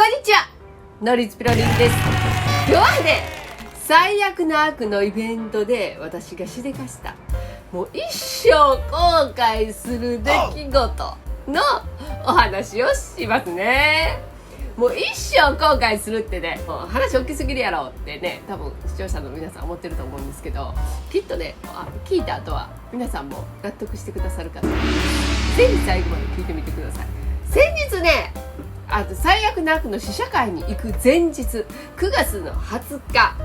んにちは、ノリツピロリンです。今日はね、最悪な悪のイベントで私がしでかしたもう一生後悔する出来事のお話をしますね。もう一生後悔するってね、もう話大きすぎるやろってね、多分視聴者の皆さん思ってると思うんですけど、きっとね、聞いた後は皆さんも納得してくださるかと思います。ぜひ最後まで聞いてみてください。先日ね、最悪な悪の試写会に行く前日、9月の20日、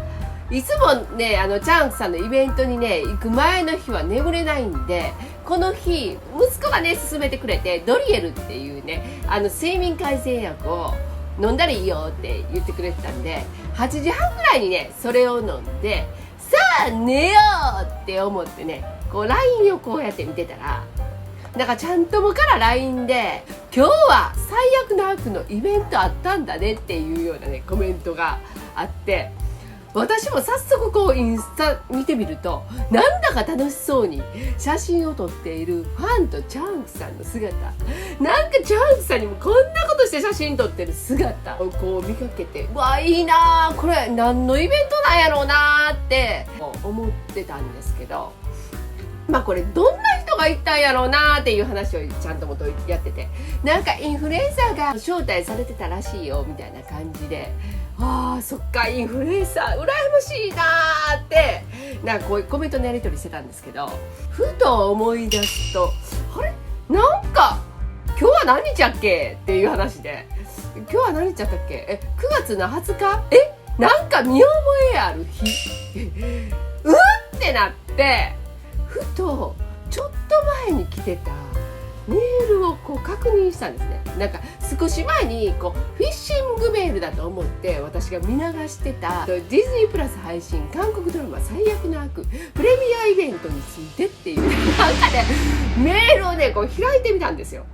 いつもね、チャンクさんのイベントにね、行く前の日は眠れないんで、この日、息子がね、勧めてくれて、ドリエルっていうね、睡眠改善薬を飲んだらいいよって言ってくれてたんで、8時半ぐらいにね、それを飲んで、さあ寝ようって思ってね、こう LINE をこうやって見てたら、なんかちゃんともから LINE で今日は最悪な悪のイベントあったんだねっていうようなねコメントがあって、私も早速こうインスタ見てみると、なんだか楽しそうに写真を撮っているファンとチャンクさんの姿、なんかチャンクさんにもこんなことして写真撮ってる姿をこう見かけて、うわいいなー、これ何のイベントなんやろうなーって思ってたんですけど、まあこれどんな人が行ったんやろうなーっていう話をちゃんと元やってて、なんかインフルエンサーが招待されてたらしいよみたいな感じで、あーそっかインフルエンサー羨ましいなーってなんかこういうコメントのやり取りしてたんですけど、ふと思い出すと、あれなんか今日は何日やっけっていう話で、今日は何日やったっけ、9月の20日、なんか見覚えある日うってなって、ふとちょっと前に来てたメールをこう確認したんですね。なんか少し前にこうフィッシングメールだと思って私が見流してたディズニープラス配信韓国ドラマ最悪の悪プレミアイベントについてっていうなんかねメールをねこう開いてみたんですよ。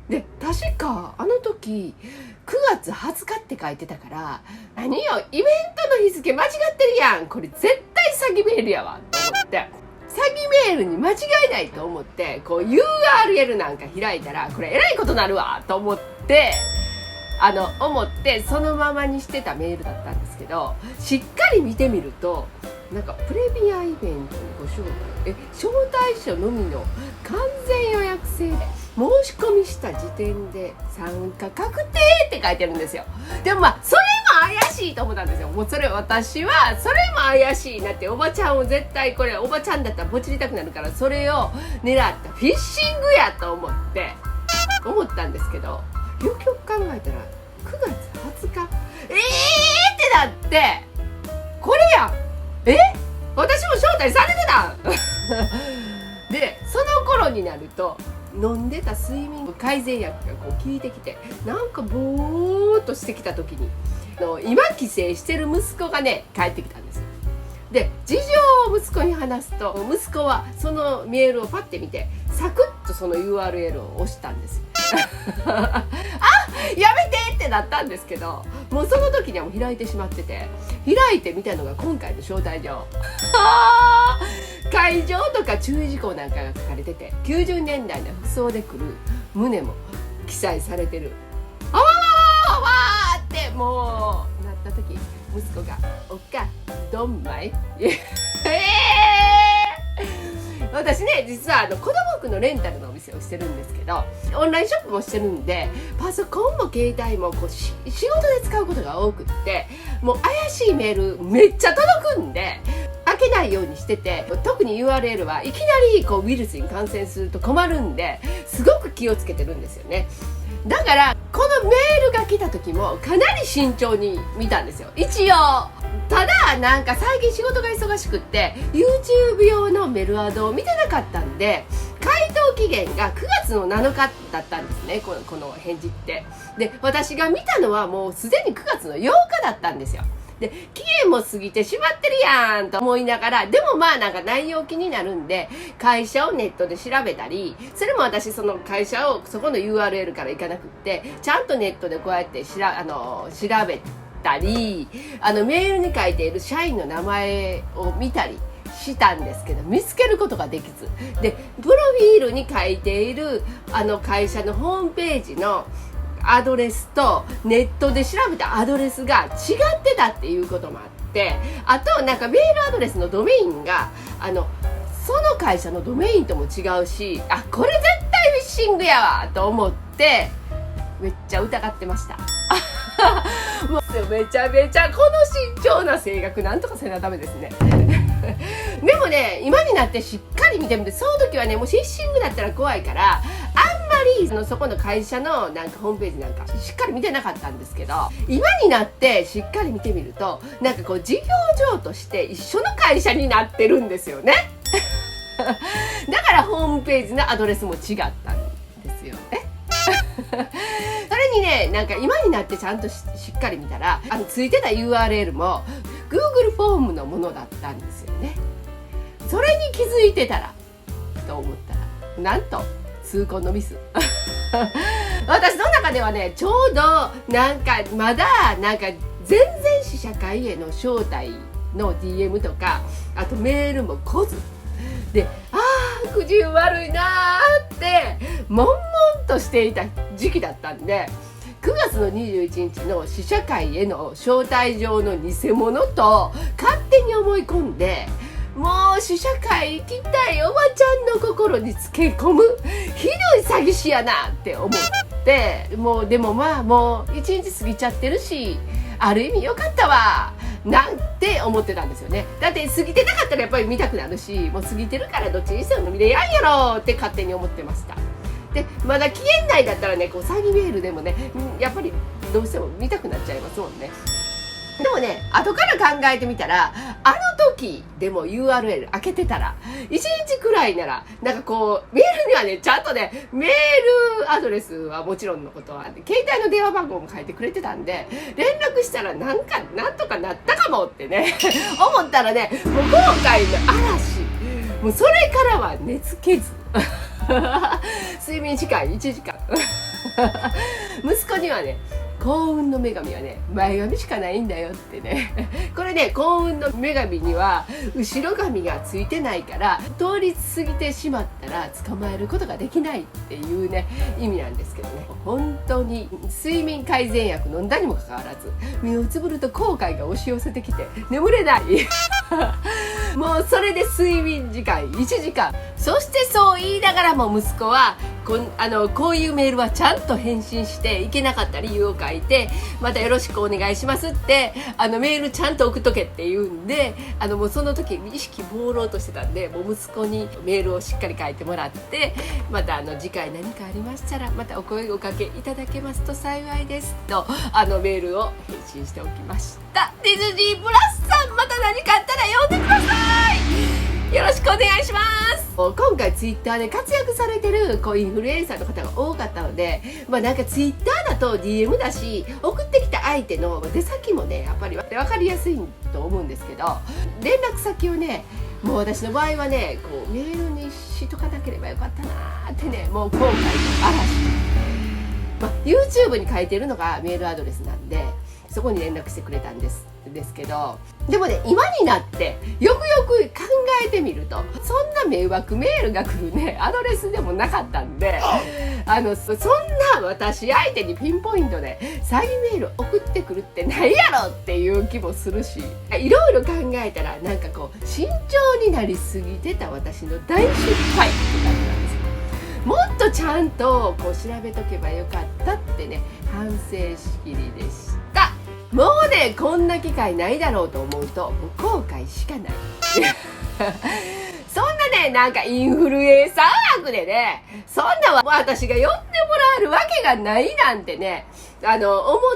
で確かあの時9月20日って書いてたから、何よイベントの日付間違ってるやん、これ絶対詐欺メールやわと思って、詐欺メールに間違いないと思ってこう URL なんか開いたらこれえらいことなるわと思ってそのままにしてたメールだったんですけど、しっかり見てみるとなんかプレミアイベントにご招待、招待書のみの完全予約制で申し込みした時点で参加確定って書いてるんですよ。でもまあそれも怪しいと思ったんですよ。もう私はそれも怪しいなって、おばちゃんを絶対これおばちゃんだったらぼちりたくなるから、それを狙ったフィッシングやと思ったんですけど、よくよく考えたら9月20日ってなって、これやん、私も招待されてたでその頃になると飲んでた睡眠改善薬がこう効いてきて、なんかぼーっとしてきた時に今帰省してる息子がね帰ってきたんですよ。で事情を息子に話すと、息子はそのメールをパッて見てサクッとその URL を押したんですよあやめてってなったんですけど、もうその時にはもう開いてしまってて、開いてみたのが今回の招待状会場とか注意事項なんかが書かれてて、90年代の服装で来る旨も記載されてる。わーってもうなった時、息子がおっかどんまい私ね実は子供服のレンタルのお店をしてるんですけど、オンラインショップもしてるんでパソコンも携帯もこう仕事で使うことが多くって、もう怪しいメールめっちゃ届くんで開けないようにしてて、特に URL はいきなりこうウイルスに感染すると困るんですごく気をつけてるんですよね。だからこのメールが来た時もかなり慎重に見たんですよ一応。ただなんか最近仕事が忙しくって YouTube 用のメルアドを見てなかったんで、回答期限が9月の7日だったんですね、この返事って。で私が見たのはもうすでに9月の8日だったんですよ。で期限も過ぎてしまってるやんと思いながら、でもまあなんか内容気になるんで会社をネットで調べたり、それも私その会社をそこの URL から行かなくってちゃんとネットでこうやって調べたり、メールに書いている社員の名前を見たりしたんですけど、見つけることができずで、プロフィールに書いている会社のホームページのアドレスとネットで調べたアドレスが違ってたっていうこともあって、あとなんかメールアドレスのドメインがその会社のドメインとも違うし、これ絶対フィッシングやわと思ってめっちゃ疑ってましたもうめちゃめちゃこの慎重な性格なんとかせなダメですねでもね、今になってしっかり見てみて、その時はね、もうフィッシングだったら怖いからあんまりそこの会社のなんかホームページなんかしっかり見てなかったんですけど、今になってしっかり見てみると、なんかこう事業上として一緒の会社になってるんですよねだからホームページのアドレスも違ったんですよねそれにね、なんか今になってちゃんと しっかり見たら、ついてた URL も Google フォームのものだったんですよね。それに気づいてたらと思ったら、なんと痛恨のミス私の中ではね、ちょうどなんかまだなんか全然試写会への招待の DM とか、あとメールも来ずで、くじ悪いなーって悶々としていた時期だったんで、9月の21日の試写会への招待状の偽物と勝手に思い込んで、もう試写会行きたいおばちゃんの心につけ込むひどい詐欺師やなって思って、もうでもまあもう1日過ぎちゃってるし、ある意味良かったわなんて思ってたんですよね。だって過ぎてなかったらやっぱり見たくなるし、もう過ぎてるからどっちにしても見れやんやろって勝手に思ってました。でまだ期限内だったらね、こう詐欺メールでもね、やっぱりどうしても見たくなっちゃいますもんね。でもね、後から考えてみたら、時でも URL 開けてたら1日くらいならなんかこうメールにはねちゃんとねメールアドレスはもちろんのことは携帯の電話番号も書いてくれてたんで、連絡したらなんとかなったかもってね思ったらね、もう後悔の嵐、もうそれからは寝つけず睡眠時間1時間息子にはね、幸運の女神はね前髪しかないんだよってねこれね、幸運の女神には後ろ髪がついてないから通り過ぎてしまったら捕まえることができないっていうね意味なんですけどね、本当に睡眠改善薬飲んだにもかかわらず目をつぶると後悔が押し寄せてきて眠れないもうそれで睡眠時間1時間、そしてそう言いながらも息子はこういうメールはちゃんと返信していけなかった理由を書いて、またよろしくお願いしますってメールちゃんと送っとけって言うんで、もうその時意識朦朧としてたんで、もう息子にメールをしっかり書いてもらって、また次回何かありましたらまたお声をかけいただけますと幸いですとメールを返信しておきました。ディズニープラスさん、また何かあったら呼んでください。よろしくお願いします。今回ツイッターで活躍されてるインフルエンサーの方が多かったので、なんかツイッターだと DM だし送ってきた相手の出先もねやっぱり分かりやすいと思うんですけど、連絡先をね、もう私の場合はねメールにしとかなければよかったなーってね、もう後悔の嵐、YouTube に書いてるのがメールアドレスなんでそこに連絡してくれたんですけど、でもね今になってよくよく考えてみるとそんな迷惑メールが来るねアドレスでもなかったんで、そんな私相手にピンポイントで詐欺メール送ってくるってないやろっていう気もするし、いろいろ考えたらなんか慎重になりすぎてた私の大失敗って感じなんですよ。もっとちゃんと調べとけばよかったってね反省しきりでした。もうねこんな機会ないだろうと思うともう後悔しかないそんなねなんかインフルエンサー枠でねそんな私が寄ってもらえるわけがないなんてね思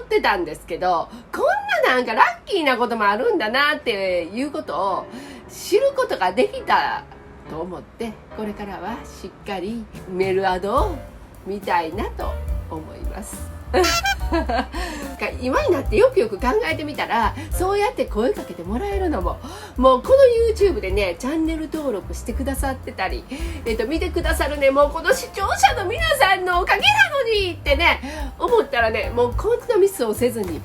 ってたんですけど、こんななんかラッキーなこともあるんだなっていうことを知ることができたと思って、これからはしっかりメルアドを見たいなと思います今になってよくよく考えてみたら、そうやって声かけてもらえるのももうこの YouTube でねチャンネル登録してくださってたり、見てくださるねもうこの視聴者の皆さんのおかげなのにってね思ったらね、もうこんなミスをせずに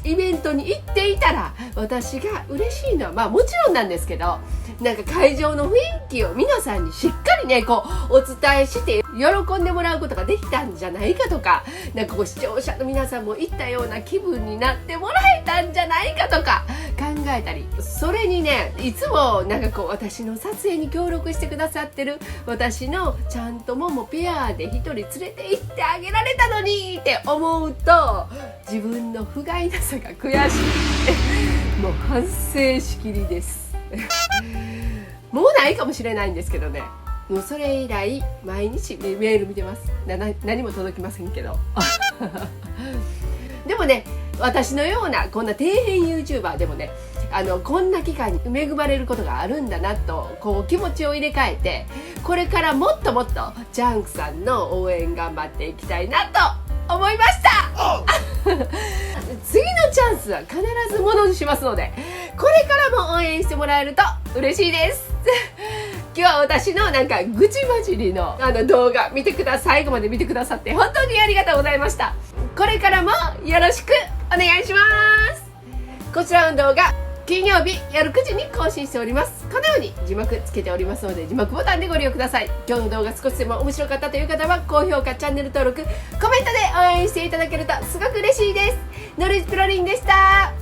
イベントに行っていたら私が嬉しいのはもちろんなんですけど、なんか会場の雰囲気を皆さんにしっかりねお伝えして喜んでもらうことができたんじゃないかとか、なんかこう視聴者の皆さんも行ったような気分になってもらえたんじゃないかとか考えたり、それにね、いつもなんかこう私の撮影に協力してくださってる私のちゃんとももペアで一人連れて行ってあげられたのにって思うと、自分の不甲斐なさが悔しいもう反省しきりですもうないかもしれないんですけどね、もうそれ以来毎日メール見てます。何も届きませんけどでもね、私のようなこんな底辺 YouTuber でもね、こんな機会に恵まれることがあるんだなとこう気持ちを入れ替えて、これからもっともっとジャンクさんの応援頑張っていきたいなと思いました次のチャンスは必ずものにしますので、これからも応援してもらえると嬉しいです今日は私のなんか愚痴混じりの動画見て最後まで見てくださって本当にありがとうございました。これからもよろしくお願いします。こちらの動画金曜日夜9時に更新しております。このように字幕つけておりますので、字幕ボタンでご利用ください。今日の動画少しでも面白かったという方は高評価、チャンネル登録、コメントで応援していただけるとすごく嬉しいです。ノリスプロリンでした。